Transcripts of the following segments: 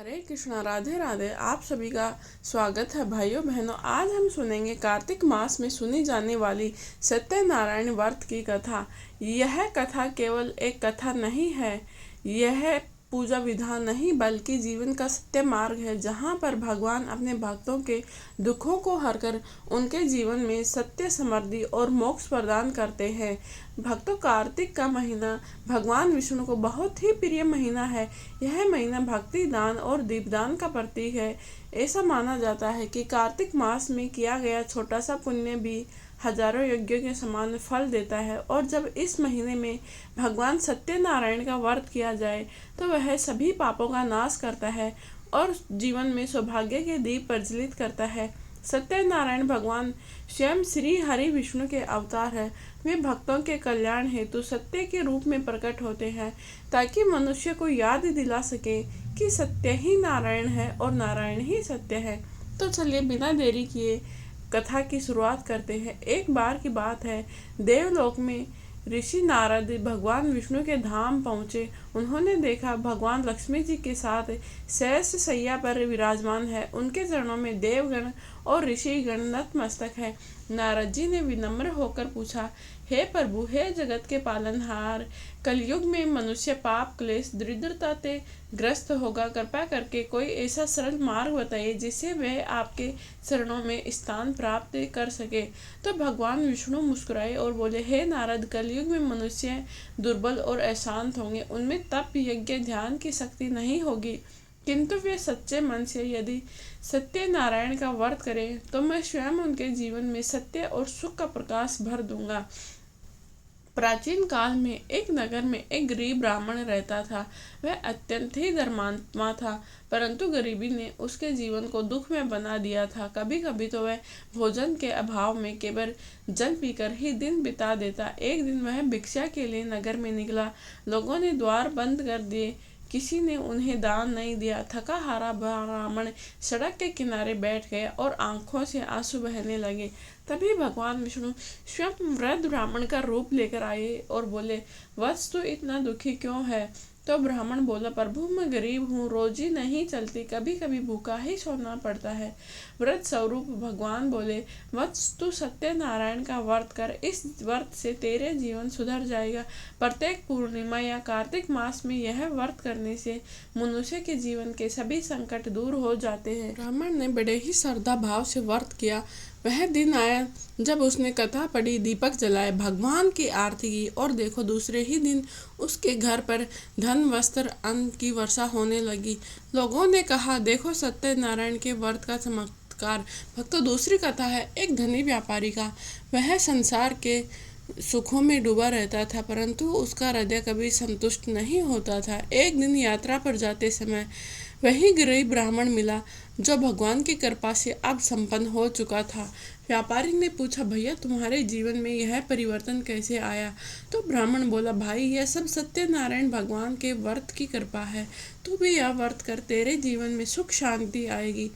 हरे कृष्णा, राधे राधे। आप सभी का स्वागत है भाइयों बहनों। आज हम सुनेंगे कार्तिक मास में सुनी जाने वाली सत्यनारायण व्रत की कथा। यह कथा केवल एक कथा नहीं है, यह पूजा विधान नहीं बल्कि जीवन का सत्य मार्ग है, जहाँ पर भगवान अपने भक्तों के दुखों को हरकर उनके जीवन में सत्य, समृद्धि और मोक्ष प्रदान करते हैं। भक्तों, कार्तिक का महीना भगवान विष्णु को बहुत ही प्रिय महीना है। यह महीना भक्ति, दान और दीपदान का प्रतीक है। ऐसा माना जाता है कि कार्तिक मास में किया गया छोटा सा पुण्य भी हजारों यज्ञों के समान फल देता है। और जब इस महीने में भगवान सत्यनारायण का व्रत किया जाए तो वह सभी पापों का नाश करता है और जीवन में सौभाग्य के दीप प्रज्वलित करता है। सत्यनारायण भगवान स्वयं श्री हरि विष्णु के अवतार है। वे भक्तों के कल्याण हेतु सत्य के रूप में प्रकट होते हैं, ताकि मनुष्य को याद दिला सके कि सत्य ही नारायण है और नारायण ही सत्य है। तो चलिए बिना देरी किए कथा की शुरुआत करते हैं। एक बार की बात है, देवलोक में ऋषि नारद भगवान विष्णु के धाम पहुँचे। उन्होंने देखा भगवान लक्ष्मी जी के साथ शेष शैया पर विराजमान है। उनके चरणों में देवगण और ऋषिगण नतमस्तक है। नारद जी ने विनम्र होकर पूछा, हे प्रभु, हे जगत के पालनहार, कलयुग में मनुष्य पाप क्लेश दरिद्रता से ग्रस्त होगा। कृपा करके कोई ऐसा सरल मार्ग बताइए जिससे वह आपके चरणों में स्थान प्राप्त कर सके। तो भगवान विष्णु मुस्कुराए और बोले, हे नारद, कलयुग में मनुष्य दुर्बल और अशांत होंगे। उनमें तप, यज्ञ, ध्यान की शक्ति नहीं होगी, किंतु वे सच्चे मन से यदि सत्यनारायण का व्रत करें तो मैं स्वयं उनके जीवन में सत्य और सुख का प्रकाश भर दूंगा। प्राचीन काल में एक नगर में एक गरीब ब्राह्मण रहता था। वह अत्यंत ही धर्मात्मा था, परंतु गरीबी ने उसके जीवन को दुख में बना दिया था। कभी कभी तो वह भोजन के अभाव में केवल जल पीकर ही दिन बिता देता। एक दिन वह भिक्षा के लिए नगर में निकला। लोगों ने द्वार बंद कर दिए, किसी ने उन्हें दान नहीं दिया। थका हारा ब्राह्मण सड़क के किनारे बैठ गया और आंखों से आंसू बहने लगे। तभी भगवान विष्णु स्वयं वृद्ध ब्राह्मण का रूप लेकर आए और बोले, वत्स, तू इतना दुखी क्यों है? तो ब्राह्मण बोला, प्रभु, मैं गरीब हूँ, रोजी नहीं चलती, कभी कभी भूखा ही सोना पड़ता है। व्रत स्वरूप भगवान बोले, वत्स, तू सत्यनारायण का व्रत कर। इस व्रत से तेरे जीवन सुधर जाएगा। प्रत्येक पूर्णिमा या कार्तिक मास में यह व्रत करने से मनुष्य के जीवन के सभी संकट दूर हो जाते हैं। ब्राह्मण ने बड़े ही श्रद्धा भाव से व्रत किया। वह दिन आया जब उसने कथा पढ़ी, दीपक जलाए, भगवान की आरती की और देखो दूसरे ही दिन उसके घर पर धन, वस्त्र, अन्न की वर्षा होने लगी। लोगों ने कहा, देखो सत्यनारायण के व्रत का चमत्कार। भक्तों, दूसरी कथा है एक धनी व्यापारी का। वह संसार के सुखों में डूबा रहता था, परंतु उसका हृदय कभी संतुष्ट नहीं होता था। एक दिन यात्रा पर जाते समय वही गरीब ब्राह्मण मिला जो भगवान की कृपा से अब संपन्न हो चुका था। व्यापारी ने पूछा, भैया, तुम्हारे जीवन में यह परिवर्तन कैसे आया? तो ब्राह्मण बोला, भाई, यह सब सत्यनारायण भगवान के व्रत की कृपा है। तू भी यह व्रत कर, तेरे जीवन में सुख शांति आएगी।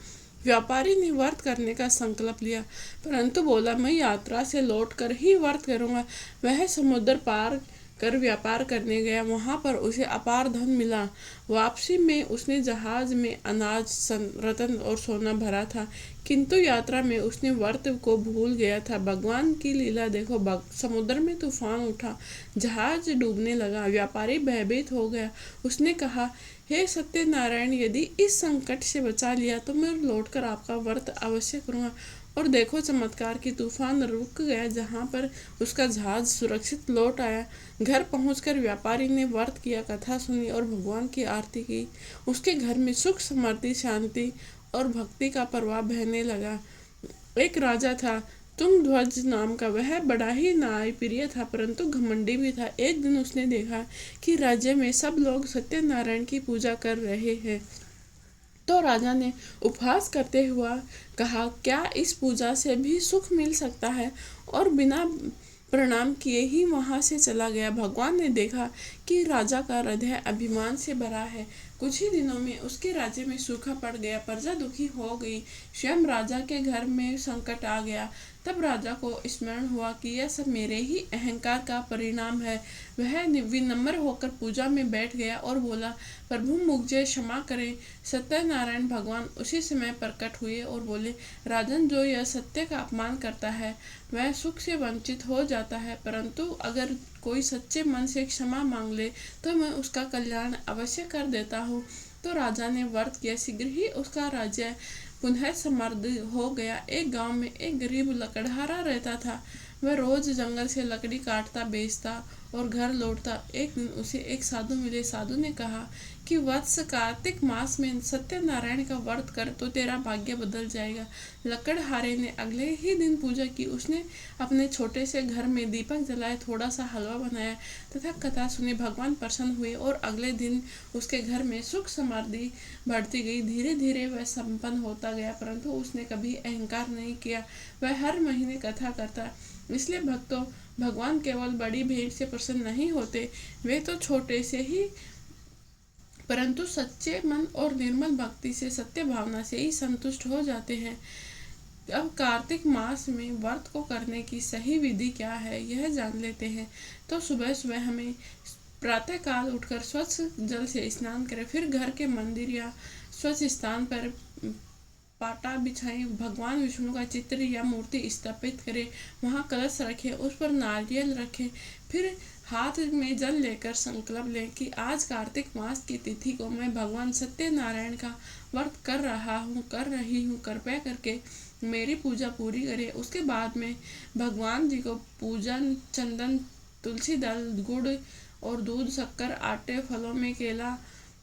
व्यापारी ने व्रत करने का संकल्प लिया, परंतु बोला, मैं यात्रा से लौटकर ही व्रत करूंगा। वह समुद्र पार कर व्यापार करने गया। वहां पर उसे अपार धन मिला। वापसी में उसने जहाज में अनाज, रत्न और सोना भरा था, किंतु यात्रा में उसने व्रत को भूल गया था। भगवान की लीला देखो, समुद्र में तूफान उठा, जहाज डूबने लगा। व्यापारी भयभीत हो गया। उसने कहा, हे सत्यनारायण, यदि इस संकट से बचा लिया तो मैं लौटकर आपका व्रत अवश्य करूँगा। और देखो चमत्कार की, तूफान रुक गया, जहाँ पर उसका जहाज सुरक्षित लौट आया। घर पहुंचकर व्यापारी ने व्रत किया, कथा सुनी और भगवान की आरती की। उसके घर में सुख, समृद्धि, शांति और भक्ति का प्रवाह बहने लगा। एक राजा था, तुंगध्वज नाम का। वह बड़ा ही न्यायप्रिय था, परंतु घमंडी भी था। एक दिन उसने देखा कि राज्य में सब लोग सत्यनारायण की पूजा कर रहे हैं। तो राजा ने उपहास करते हुआ कहा, क्या इस पूजा से भी सुख मिल सकता है? और बिना प्रणाम किए ही वहां से चला गया। भगवान ने देखा कि राजा का हृदय अभिमान से भरा है। कुछ ही दिनों में उसके राज्य में सूखा पड़ गया, प्रजा दुखी हो गई, स्वयं राजा के घर में संकट आ गया। तब राजा को स्मरण हुआ कि यह सब मेरे ही अहंकार का परिणाम है। वह विनम्र होकर पूजा में बैठ गया और बोला, प्रभु मुझे क्षमा करें। सत्यनारायण भगवान उसी समय प्रकट हुए और बोले, राजन, जो यह सत्य का अपमान करता है वह सुख से वंचित हो जाता है, परंतु अगर कोई सच्चे मन से क्षमा मांग ले तो मैं उसका कल्याण अवश्य कर देता हूँ। तो राजा ने व्रत किया। शीघ्र ही उसका राज्य पुनः समृद्ध हो गया। एक गांव में एक गरीब लकड़हारा रहता था। वह रोज जंगल से लकड़ी काटता, बेचता और घर लौटता। एक दिन उसे एक साधु मिले। साधु ने कहा कि वत्स, कार्तिक मास में सत्यनारायण का व्रत कर तो तेरा भाग्य बदल जाएगा। लकड़हारे ने अगले ही दिन पूजा की। उसने अपने छोटे से घर में दीपक जलाए, थोड़ा सा हलवा बनाया तथा कथा सुनी। भगवान प्रसन्न हुए और अगले दिन उसके घर में सुख समृद्धि बढ़ती गई। धीरे धीरे वह संपन्न होता गया, परंतु उसने कभी अहंकार नहीं किया। वह हर महीने कथा करता। इसलिए भक्तों, भगवान केवल बड़ी भेंट से प्रसन्न नहीं होते, वे तो छोटे से ही परंतु सच्चे मन और निर्मल भक्ति से, सत्य भावना से ही संतुष्ट हो जाते हैं। अब कार्तिक मास में व्रत को करने की सही विधि क्या है, यह जान लेते हैं। तो सुबह सुबह हमें प्रातः काल उठकर स्वच्छ जल से स्नान करें, फिर घर के मंदिर या स्वच्छ स्थान पर पाटा बिछाएं, भगवान विष्णु का चित्र या मूर्ति स्थापित करें, वहाँ कलश रखें, उस पर नारियल रखें, फिर हाथ में जल लेकर संकल्प लें कि आज कार्तिक मास की तिथि को मैं भगवान सत्यनारायण का व्रत कर रही हूँ, कृपया करके मेरी पूजा पूरी करें। उसके बाद में भगवान जी को पूजन, चंदन, तुलसी दल, गुड़ और दूध, शक्कर, आटे, फलों में केला,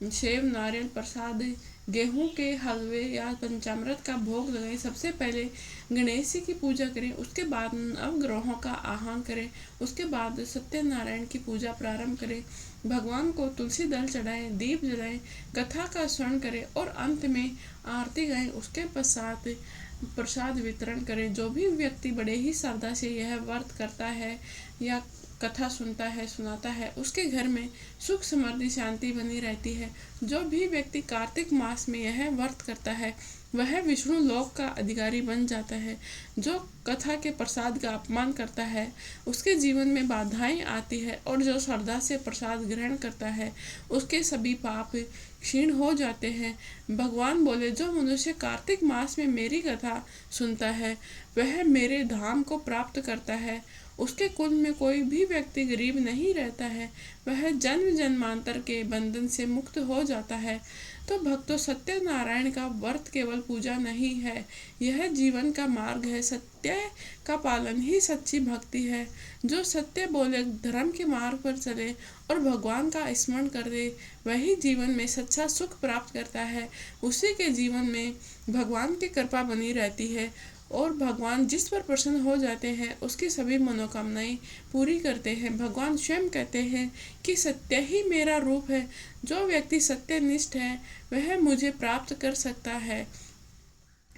सेब, नारियल, प्रसाद, गेहूं के हलवे या पंचामृत का भोग लगाएं। सबसे पहले गणेश जी की पूजा करें, उसके बाद नवग्रहों का आह्वान करें, उसके बाद सत्यनारायण की पूजा प्रारंभ करें। भगवान को तुलसी दल चढ़ाएं, दीप जलाएं, कथा का श्रवण करें और अंत में आरती गाएं। उसके पश्चात प्रसाद वितरण करें। जो भी व्यक्ति बड़े ही श्रद्धा से यह व्रत करता है या कथा सुनता है, सुनाता है, उसके घर में सुख समृद्धि शांति बनी रहती है। जो भी व्यक्ति कार्तिक मास में यह व्रत करता है वह विष्णु लोक का अधिकारी बन जाता है। जो कथा के प्रसाद का अपमान करता है उसके जीवन में बाधाएं आती है, और जो श्रद्धा से प्रसाद ग्रहण करता है उसके सभी पाप क्षीण हो जाते हैं। भगवान बोले, जो मनुष्य कार्तिक मास में मेरी कथा सुनता है वह मेरे धाम को प्राप्त करता है। उसके कुल में कोई भी व्यक्ति गरीब नहीं रहता है, वह जन्म जन्मांतर के बंधन से मुक्त हो जाता है। तो भक्तों, सत्यनारायण का व्रत केवल पूजा नहीं है, यह जीवन का मार्ग है। सत्य का पालन ही सच्ची भक्ति है। जो सत्य बोले, धर्म के मार्ग पर चले और भगवान का स्मरण कर दे, वही जीवन में सच्चा सुख प्राप्त करता है। उसी के जीवन में भगवान की कृपा बनी रहती है और भगवान जिस पर प्रसन्न हो जाते हैं उसकी सभी मनोकामनाएं पूरी करते हैं। भगवान स्वयं कहते हैं कि सत्य ही मेरा रूप है। जो व्यक्ति सत्यनिष्ठ है वह मुझे प्राप्त कर सकता है।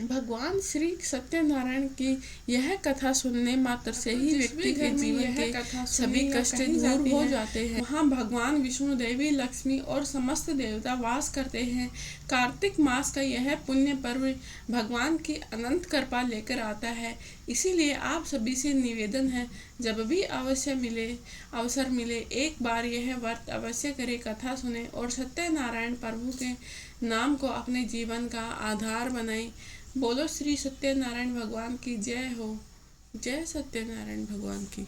भगवान श्री सत्यनारायण की यह कथा सुनने मात्र से ही व्यक्ति के जीवन के सभी कष्ट दूर हो जाते हैं। वहाँ भगवान विष्णु, देवी लक्ष्मी और समस्त देवता वास करते हैं। कार्तिक मास का यह पुण्य पर्व भगवान की अनंत कृपा लेकर आता है। इसीलिए आप सभी से निवेदन है, जब भी अवसर मिले एक बार यह व्रत अवश्य करें, कथा सुने और सत्यनारायण प्रभु के नाम को अपने जीवन का आधार बनाएं। बोलो श्री सत्यनारायण भगवान की जय हो। जय सत्यनारायण भगवान की।